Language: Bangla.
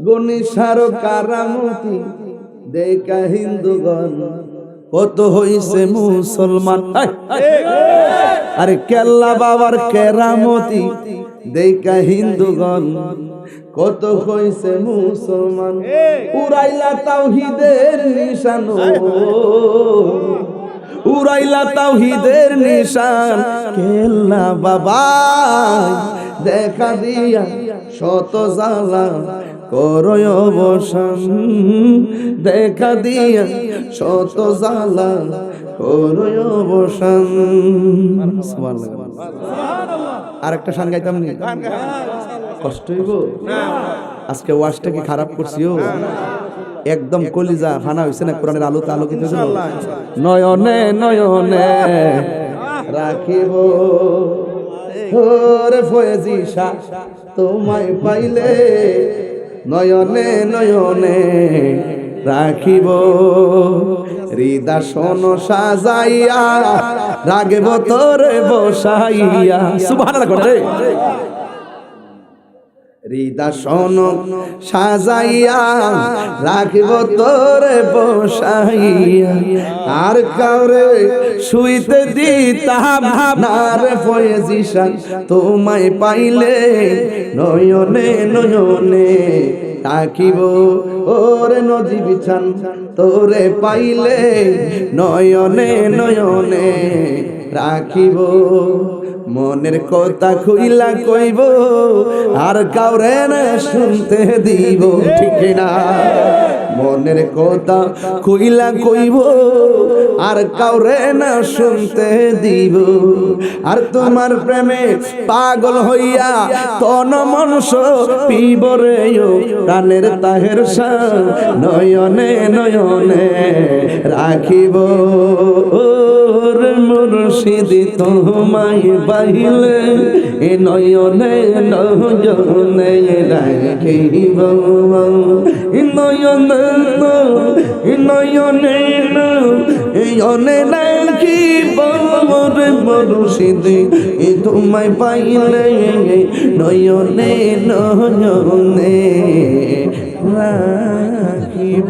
গনিসার কারামতি দেখা হিন্দুগণ কত হইছে মুসলমান। আরে কেল্লা বাবার কেরামতি দেখা হিন্দুগণ কত হইছে মুসলমান। উড়াইলা তাওহীদের নিশান, উড়াইলা তাওহীদের নিশান কেল্লা বাবা দেখা দিয়া শত জ্বালা করয় অবসান। দেখা দিয়া শত জ্বালা করয় অবসান। আর একটা গান গাইতাম নি, কষ্ট হইব আজকে ওয়াজটা কি খারাপ করছিও? একদম কলিজা ফানা হইছে না কোরআনের আলোতে আলোকিত হইছে। নয়নে নয়নে রাখিব ওরে ফয়েজি শাহ তোমায় পাইলে, নয়নে নয়নে রাখিব হৃদয় সাজাইয়া রাগব তোরে বসাইয়া। সুবহানাল্লাহ করে রে। হৃদয় সাজাইয়া রাখিব তোরে বসাইয়া, আর কাউরে শুইতে দিতাম না রে ফয়েজি শাহ তোমায় পাইলে, নয়নে নয়নে রাখিব ওরে নজি বিছান তোরে পাইলে, নয়নে নয়নে রাখিব। মনের কথা খুইলা কইব আর কাউরে না শুনতে দিব, ঠিক না? মনের কথা খুইলা কইব আর কাউরে না শুনতে দিব। আর তোমার প্রেমে পাগল হইয়া তন মনস পিব রে প্রাণের তাহের শাহ, নয়নে নয়নে রাখিব ওরে মুর্শিদি তোমায় পাইলে, নয়নে নয়নে রাখিব। নয়নে নয়নে নয়নে রাখিব রে মুর্শিদি তোমায় পাইলে, নয়নে নয়নে রাখিব।